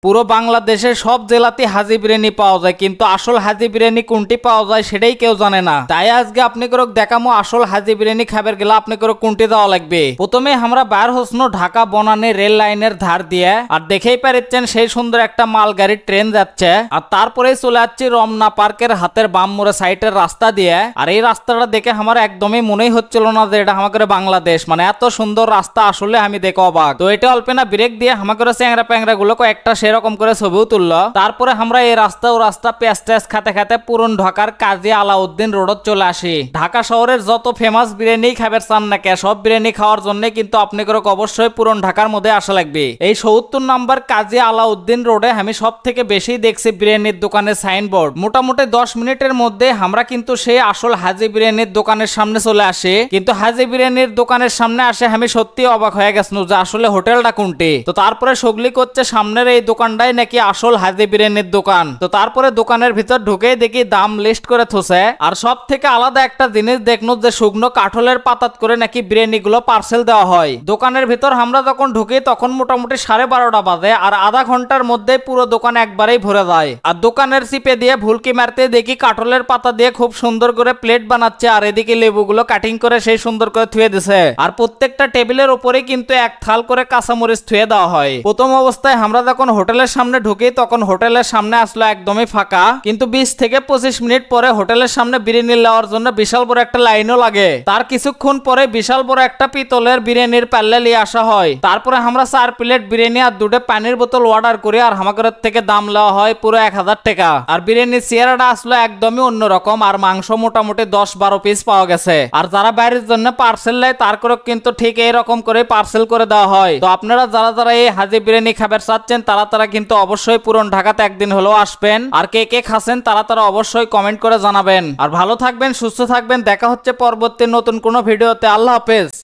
পুরো বাংলাদেশের সব জেলাতে হাজি বিরিয়ানি পাওয়া যায়, কিন্তু আসল হাজি বিরিয়ানি কোনটি পাওয়া যায় সেটাই কেউ জানে না। তাই আজকে আপনি করে দেখামো আসল হাজি বিরিয়ানি খাবার গেলে আপনি করে কোনটি দেওয়া লাগবে। প্রথমে আমরা বাইর হসনো ঢাকা বনানী রেল লাইনের ধার দিয়ে, আর দেখেই পাচ্ছেন সেই সুন্দর একটা মালগাড়ির ট্রেন যাচ্ছে। আর তারপরে চলে যাচ্ছি রমনা পার্কের হাতের বাম মোড়ে সাইডের রাস্তা দিয়ে। আর এই রাস্তাটা দেখে আমার একদমই মনেই হচ্ছিল না যে এটা আমাদের বাংলাদেশ, মানে এত সুন্দর রাস্তা আসলে আমি দেখে অবাক। তো এটা অল্প না ব্রেক দিয়ে আমাদের চ্যাংরা প্যাংরা গুলো কয়েকটা সেরকম করে ছবিও তুললো। তারপরে আমরা এই রাস্তা ও রাস্তা পেঁয়াজ টেস খাতে খাতে পুরন ঢাকার কাজী আলাউদ্দিন রোডত চলে আসি। ঢাকা শহরের যত ফেমাস বিরিয়ানি খাবার চান না কে, সব বিরিয়ানি খাওয়ার জন্য কিন্তু আপনি করে অবশ্যই পুরন ঢাকার মধ্যে আসা লাগবে। এই ৭০ নম্বর কাজী আলাউদ্দিন রোডে আমি সব থেকে বেশি দেখছি বিরিয়ানির দোকানের সাইনবোর্ড। মোটামুটি 10 মিনিটের মধ্যে আমরা কিন্তু সেই আসল হাজি বিরিয়ানির দোকানের সামনে চলে আসি। কিন্তু হাজি বিরিয়ানির দোকানের সামনে আসে আমি সত্যি অবাক হয়ে গেছিলাম যে আসলে হোটেলটা কোনটি। তো তারপরে সগলি করছে সামনের এই দোকানটাই নাকি আসল হাজি বিরিয়ানির দোকান। তো তারপরে দোকানের ভিতর ঢুকেই দেখি দাম লিস্ট করে থুছে। আর সব থেকে আলাদা একটা জিনিস দেখনো যে শুকনো কাঠলের পাতাত করে নাকি বিরিয়ানি গুলো পার্সেল দেওয়া হয়। দোকানের ভিতর আমরা যখন ঢুকি তখন মোটামুটি 12:30 বাজে, আর আধা ঘন্টার মধ্যে পুরো দোকান একবারেই ভরে যায়। আর দোকানের চিপে দিয়ে ভুলকি মারতে দেখি কাঠলের পাতা দিয়ে খুব সুন্দর করে প্লেট বানাচ্ছে, আর এদিকে লেবুগুলো কাটিং করে সেই সুন্দর করে থুয়ে দিছে। আর প্রত্যেকটা টেবিলের উপরে কিন্তু এক থাল করে কাঁচামরিচ থুয়ে দেওয়া হয়। প্রথম অবস্থায় আমরা যখন হোটেলের সামনে ঢুকি তখন হোটেলের সামনে আসলো একদমই ফাঁকা, কিন্তু 20 থেকে 25 মিনিট পরে হোটেলের সামনে বিরিয়ানি নেওয়ার জন্য বিশাল বড় একটা লাইনও লাগে। তার কিছুক্ষণ পরে বিশাল বড় একটা পিতলের বিরিয়ানির পাল্লা নিয়ে আসা হয়। তারপরে আমরা 4 প্লেট বিরিয়ানি আর 2টা পানির বোতল অর্ডার করি, আর আমাদের থেকে দাম নেওয়া হয় পুরো 1000 টাকা। আর বিরিয়ানির চেহারাটা আসলো একদমই অন্যরকম, আর মাংস মোটামুটি 10-12 পিস পাওয়া গেছে। আর যারা বাইরের জন্য পার্সেল নেয় তার করে কিন্তু ঠিক এইরকম করে পার্সেল করে দেওয়া হয়। তো আপনারা যারা যারা এই হাজি বিরিয়ানি খাবার চাচ্ছেন তারা কিন্তু অবশ্যই পুরন ঢাকাতে একদিন হলেও আসবেন। আর কে কে খাচ্ছেন তারা অবশ্যই কমেন্ট করে জানাবেন। আর ভালো থাকবেন, সুস্থ থাকবেন, দেখা হচ্ছে পরবর্তী নতুন কোনো ভিডিওতে। আল্লাহ হাফেজ।